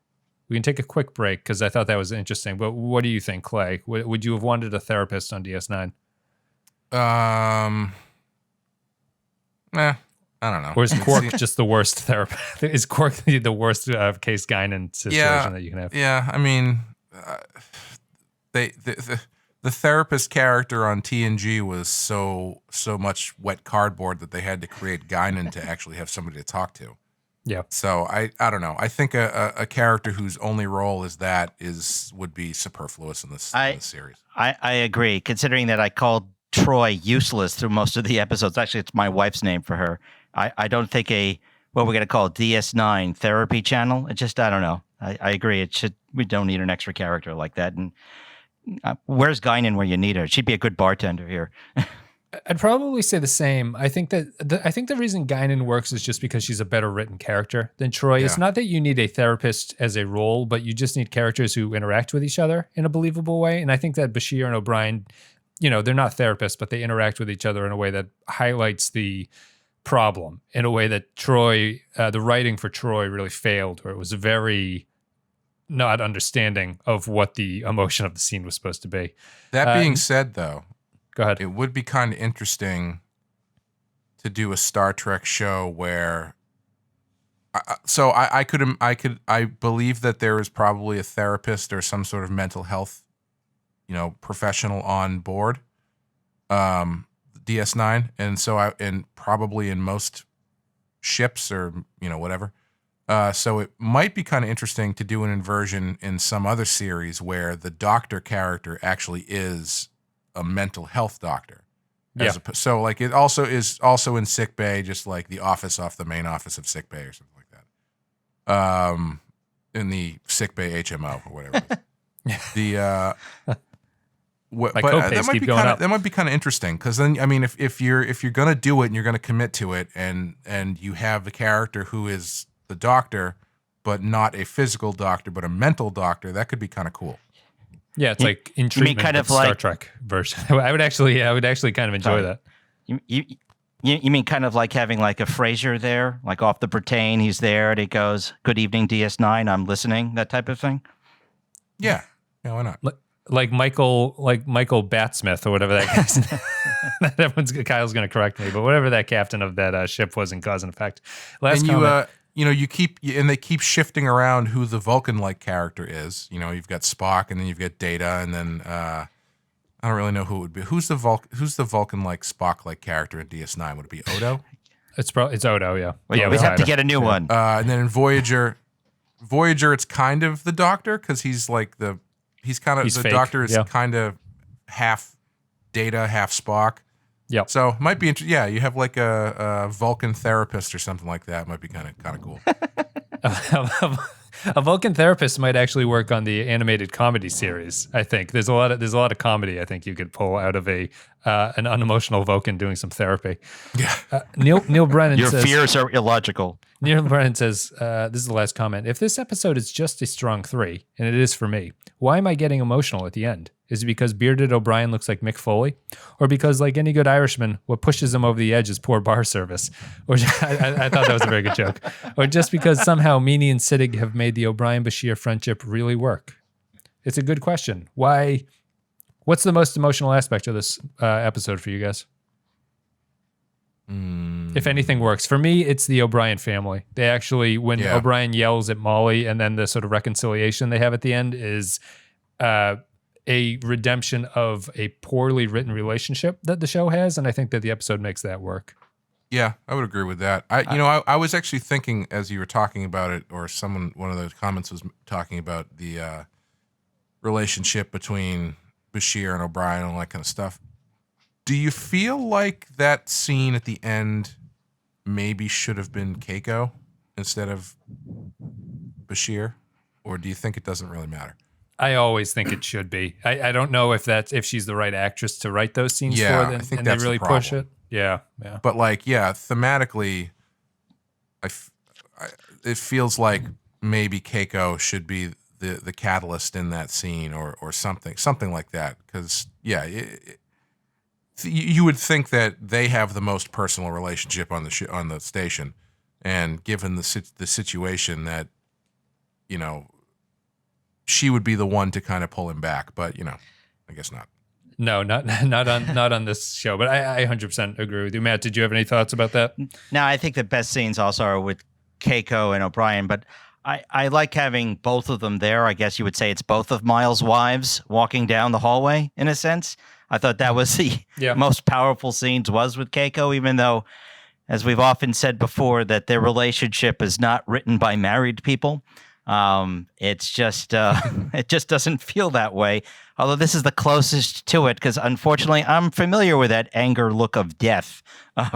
We can take a quick break because I thought that was interesting, but what do you think, Clay? Would you have wanted a therapist on DS9? I don't know. Or is Quark just the worst therapist? Is Quark the worst Case Guinan situation that you can have? Yeah, I mean, the therapist character on TNG was so much wet cardboard that they had to create Guinan to actually have somebody to talk to. Yeah. So I don't know. I think a character whose only role is that would be superfluous in this series. I agree, considering that I called Troy useless through most of the episodes. Actually, it's my wife's name for her. I don't think what we're going to call DS9 therapy channel. It just, I don't know. I agree. We don't need an extra character like that. And where's Guinan where you need her? She'd be a good bartender here. I'd probably say the same. I think that the reason Guinan works is just because she's a better written character than Troy. Yeah. It's not that you need a therapist as a role, but you just need characters who interact with each other in a believable way. And I think that Bashir and O'Brien they're not therapists, but they interact with each other in a way that highlights the problem in a way that Troy, the writing for Troy really failed, or it was very not understanding of what the emotion of the scene was supposed to be. That being said, though, go ahead. It would be kind of interesting to do a Star Trek show where, I believe that there is probably a therapist or some sort of mental health, professional on board, DS9, and probably in most ships or whatever. So it might be kind of interesting to do an inversion in some other series where the doctor character actually is a mental health doctor. So like it also is also in sick bay, just like the office off the main office of sick bay or something like that. In the sick bay HMO or whatever. That might be kind of interesting, because then if you're gonna do it and you're gonna commit to it, and you have the character who is the doctor, but not a physical doctor, but a mental doctor, that could be kind of cool. Yeah, it's like in treatment, kind of Star Trek version. I would actually kind of enjoy that. You mean kind of like having like a Frasier there, like off the Brittain, he's there and he goes, "Good evening, DS9, I'm listening," that type of thing? Yeah, why not? Like Michael Batsmith or whatever that guy's Kyle's going to correct me, but whatever that captain of that ship was in Cause and Effect. They keep shifting around who the Vulcan-like character is. You've got Spock, and then you've got Data, and then I don't really know who it would be. Who's the Vulcan-like Spock-like character in DS9? Would it be Odo? It's Odo, yeah. Well, yeah, we have to get a new one. And then in Voyager, it's kind of the Doctor, because he's like he's kind of the fake. Doctor is kind of half Data, half Spock. Yep. So it might be interesting. Yeah, you have like a Vulcan therapist or something like that. Might be kind of cool. A Vulcan therapist might actually work on the animated comedy series. I think there's a lot of comedy I think you could pull out of an unemotional Vulcan doing some therapy. Yeah. Neil Brennan Your says, fears are illogical. Neil Brennan says, this is the last comment. If this episode is just a strong 3, and it is for me, why am I getting emotional at the end? Is it because bearded O'Brien looks like Mick Foley? Or because, like any good Irishman, what pushes him over the edge is poor bar service? Or I thought that was a very good joke. Or just because somehow Meany and Siddig have made the O'Brien-Bashir friendship really work? It's a good question. Why? What's the most emotional aspect of this episode for you guys? If anything works. For me, it's the O'Brien family. They actually, when O'Brien yells at Molly, and then the sort of reconciliation they have at the end is a redemption of a poorly written relationship that the show has, and I think that the episode makes that work. Yeah, I would agree with that. I was actually thinking as you were talking about it, or one of the comments was talking about the relationship between Bashir and O'Brien and all that kind of stuff. Do you feel like that scene at the end maybe should have been Keiko instead of Bashir, or do you think it doesn't really matter? I always think it should be. I don't know if she's the right actress to write those scenes for them, I think and that's they really the problem. push it. Yeah. But thematically, it feels like maybe Keiko should be the catalyst in that scene, or something like that. Because you would think that they have the most personal relationship on the station, and given the situation that she would be the one to kind of pull him back, but I guess not. No, not on this show. But I 100% agree with you, Matt. Did you have any thoughts about that? No, I think the best scenes also are with Keiko and O'Brien, but I like having both of them there. I guess you would say it's both of Miles' wives walking down the hallway, in a sense. I thought that was the most powerful scenes was with Keiko, even though, as we've often said before, that their relationship is not written by married people. It's just it just doesn't feel that way. Although this is the closest to it, because unfortunately I'm familiar with that anger look of death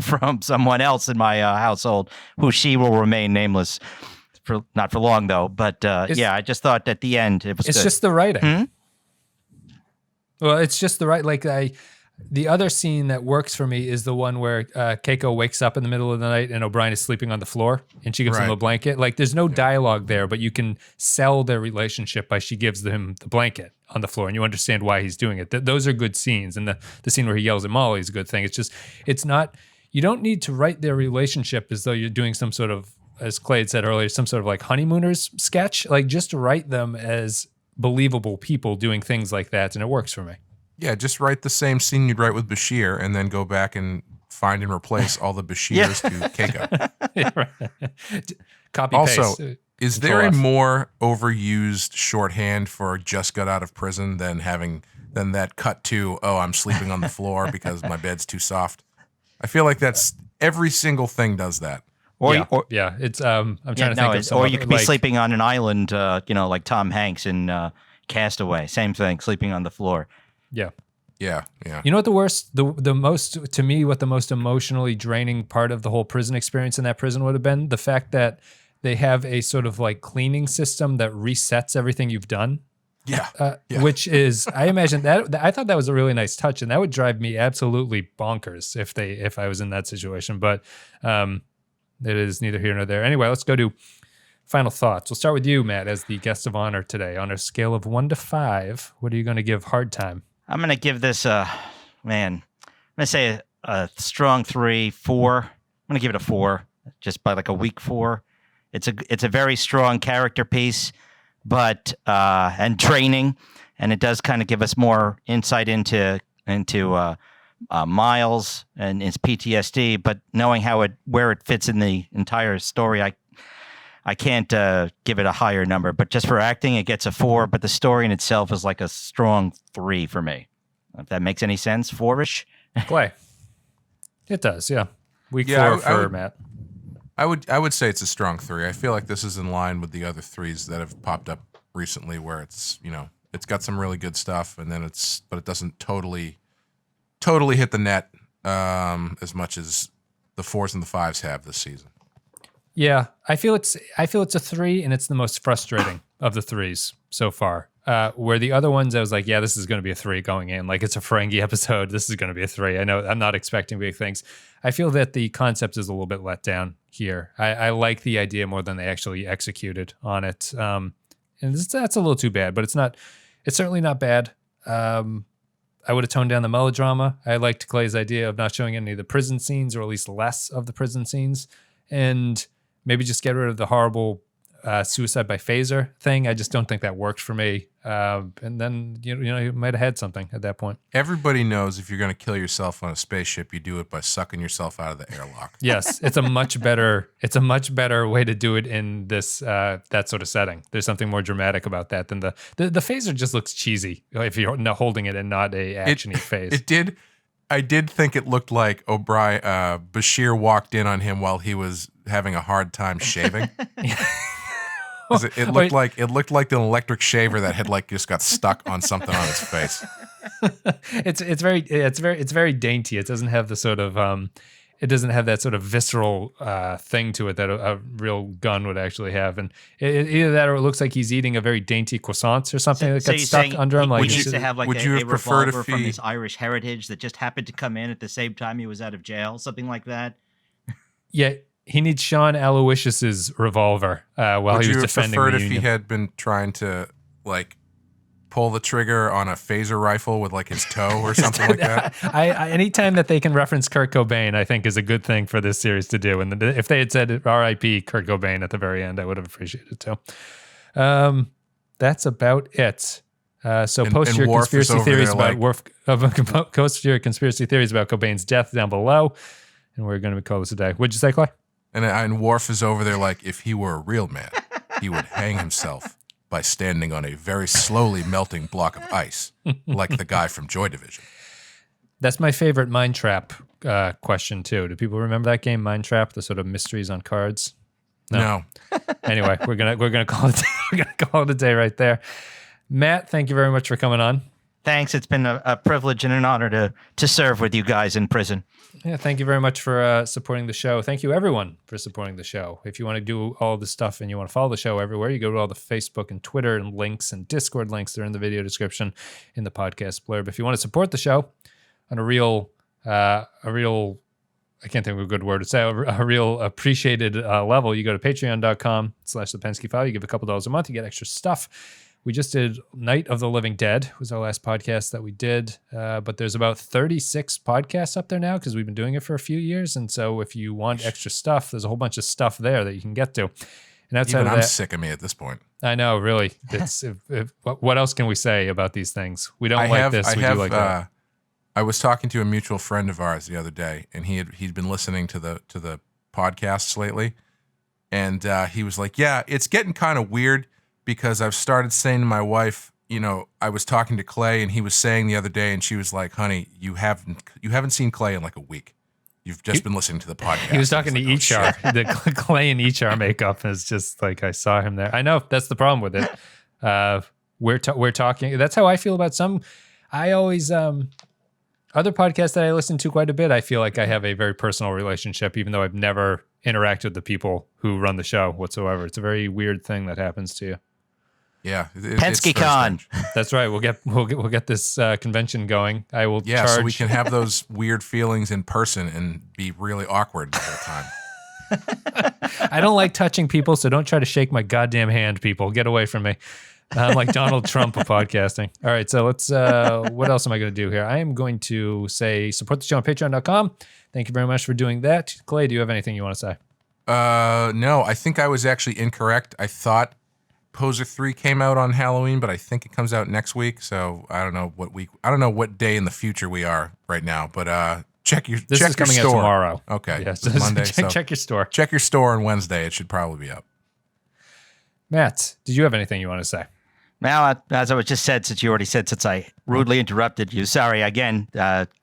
from someone else in my household, who she will remain nameless for not for long though. But I just thought at the end it was. It's good. Just the writing. Well, it's just the right. Like The other scene that works for me is the one where Keiko wakes up in the middle of the night and O'Brien is sleeping on the floor and she gives him a blanket. Like, there's no dialogue there, but you can sell their relationship by she gives him the blanket on the floor and you understand why he's doing it. Those are good scenes. And the scene where he yells at Molly is a good thing. It's just, it's not, you don't need to write their relationship as though you're doing some sort of, as Clay had said earlier, some sort of like honeymooners sketch. Like, just write them as believable people doing things like that, and it works for me. Yeah, just write the same scene you'd write with Bashir and then go back and find and replace all the Bashirs to Keiko. Copy also, paste. Is there a more overused shorthand for just got out of prison than that cut to, oh, I'm sleeping on the floor because my bed's too soft? I feel like that's every single thing does that. It's I'm trying to think of some. Or you could be sleeping on an island, like Tom Hanks in Castaway. Same thing, sleeping on the floor. Yeah. You know what the most, to me, what the most emotionally draining part of the whole prison experience in that prison would have been? The fact that they have a sort of like cleaning system that resets everything you've done. Yeah. Which is, I imagine I thought that was a really nice touch, and that would drive me absolutely bonkers if I was in that situation. But it is neither here nor there. Anyway, let's go to final thoughts. We'll start with you, Matt, as the guest of honor today. On a scale of 1 to 5, what are you going to give Hard Time? I'm going to give this I'm going to say a strong 3, 4. I'm going to give it a 4, just by like a weak 4. It's a very strong character piece, but and training, and it does kind of give us more insight into Miles and his PTSD. But knowing where it fits in the entire story, I can't give it a higher number, but just for acting, it gets a 4. But the story in itself is like a strong 3 for me. If that makes any sense, 4-ish. Clay. It does, yeah. Week 4 for Matt. I would say it's a strong 3. I feel like this is in line with the other 3s that have popped up recently, where it's it's got some really good stuff, and then but it doesn't totally hit the net as much as the 4s and the 5s have this season. Yeah, I feel it's a 3, and it's the most frustrating of the 3s so far. Where the other ones, I was like, yeah, this is going to be a 3 going in. Like, it's a Ferengi episode. This is going to be a 3. I know I'm not expecting big things. I feel that the concept is a little bit let down here. I like the idea more than they actually executed on it. And that's a little too bad, but it's certainly not bad. I would have toned down the melodrama. I liked Clay's idea of not showing any of the prison scenes, or at least less of the prison scenes. And maybe just get rid of the horrible suicide by phaser thing. I just don't think that worked for me. And then you might have had something at that point. Everybody knows if you're going to kill yourself on a spaceship, you do it by sucking yourself out of the airlock. Yes, it's a much better way to do it in this that sort of setting. There's something more dramatic about that than the phaser just looks cheesy if you're holding it and not a actiony phase. It did. I did think it looked like Bashir walked in on him while he was having a hard time shaving. It looked like an electric shaver that had just got stuck on something on his face. It's very dainty. It doesn't have the sort of that sort of visceral thing to it that a real gun would actually have. And either that, or it looks like he's eating a very dainty croissant or something that got stuck under him. Would you have like a revolver from his Irish heritage that just happened to come in at the same time he was out of jail, something like that? Yeah. He needs Sean Aloysius's revolver while he was defending the Would you have preferred Union. if he had been trying to pull the trigger on a phaser rifle with his toe or something like that? Anytime that they can reference Kurt Cobain, I think is a good thing for this series to do. And if they had said R.I.P. Kurt Cobain at the very end, I would have appreciated it too. That's about it. So post your conspiracy theories about post your conspiracy theories about Cobain's death down below, and we're going to call this a day. What'd you say, Clay? And Worf is over there if he were a real man, he would hang himself by standing on a very slowly melting block of ice, like the guy from Joy Division. That's my favorite Mind Trap question too. Do people remember that game, Mind Trap? The sort of mysteries on cards. No. Anyway, we're gonna call it. We're gonna call it a day right there. Matt, thank you very much for coming on. Thanks. It's been a privilege and an honor to serve with you guys in prison. Yeah, thank you very much for supporting the show. Thank you, everyone, for supporting the show. If you want to do all the stuff and you want to follow the show everywhere, you go to all the Facebook and Twitter and links and Discord links. They're in the video description in the podcast blurb. If you want to support the show, on a real I can't think of a good word to say, a real appreciated level, you go to patreon.com/the Pensky File. You give a couple dollars a month, you get extra stuff. We just did Night of the Living Dead, was our last podcast that we did. But there's about 36 podcasts up there now because we've been doing it for a few years. And so if you want extra stuff, there's a whole bunch of stuff there that you can get to. And outside Even of I'm that, sick of me at this point. I know, really. It's what else can we say about these things? We don't like this. We do like that. I was talking to a mutual friend of ours the other day, and he'd been listening to the podcasts lately, and he was like, "Yeah, it's getting kind of weird because I've started saying to my wife, you know, I was talking to Clay, and he was saying the other day, and she was like, honey, you haven't seen Clay in like a week. You've just been listening to the podcast." He was talking to like, HR. The Clay and HR makeup is just like, I saw him there. I know that's the problem with it. We're talking. That's how I feel about some. I always other podcasts that I listen to quite a bit, I feel like I have a very personal relationship, even though I've never interacted with the people who run the show whatsoever. It's a very weird thing that happens to you. Yeah, Pensky Con. That's right. We'll get this convention going. I will. Yeah, charge. so we can have those weird feelings in person and be really awkward the whole time. I don't like touching people, so don't try to shake my goddamn hand, people. Get away from me. I'm like Donald Trump of podcasting. All right, so let's, what else am I going to do here? I am going to say support the show on patreon.com. Thank you very much for doing that. Clay, do you have anything you want to say? No, I think I was actually incorrect. I thought Poser 3 came out on Halloween, but I think it comes out next week, so I don't know what day in the future we are right now, but check your This check is coming your store. out tomorrow. Okay, Yes, it's Monday. check your store. Check your store on Wednesday. It should probably be up. Matt, did you have anything you want to say? Now, as I was just said, since I rudely interrupted you, sorry again.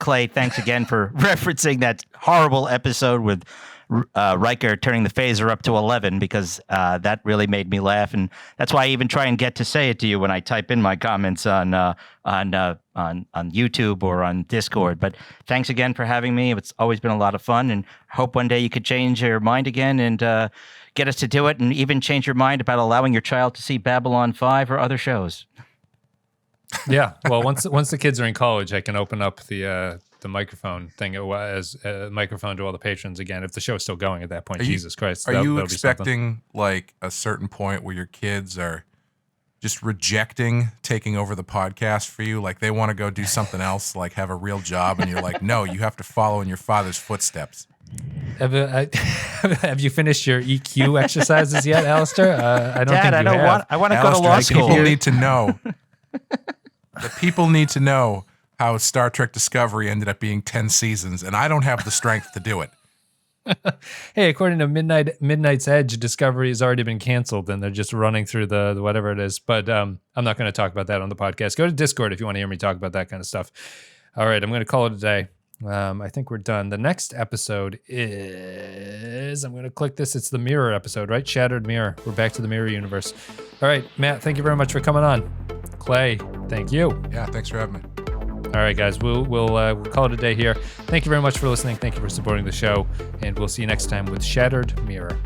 Clay, thanks again for referencing that horrible episode with Riker turning the phaser up to 11, because that really made me laugh, and that's why I even try and get to say it to you when I type in my comments on YouTube or on Discord. But thanks again for having me. It's always been a lot of fun, and hope one day you could change your mind again and get us to do it, and even change your mind about allowing your child to see Babylon 5 or other shows. Yeah, well, once the kids are in college, I can open up the microphone thing as a microphone to all the patrons again. If the show is still going at that point, Jesus Christ. Are you expecting like a certain point where your kids are just rejecting taking over the podcast for you? Like they want to go do something else, like have a real job, and you're like, no, you have to follow in your father's footsteps. Have you finished your EQ exercises yet, Alistair? I don't think you have. I want to go to law school. People need to know. The people need to know how Star Trek Discovery ended up being 10 seasons, and I don't have the strength to do it. Hey, according to Midnight's Edge, Discovery has already been canceled, and they're just running through the whatever it is. But I'm not going to talk about that on the podcast. Go to Discord if you want to hear me talk about that kind of stuff. All right, I'm going to call it a day. I think we're done. The next episode is, I'm going to click this. It's the Mirror episode, right? Shattered Mirror. We're back to the Mirror universe. All right, Matt, thank you very much for coming on. Clay, thank you. Yeah, thanks for having me. All right, guys, we'll call it a day here. Thank you very much for listening. Thank you for supporting the show, and we'll see you next time with Shattered Mirror.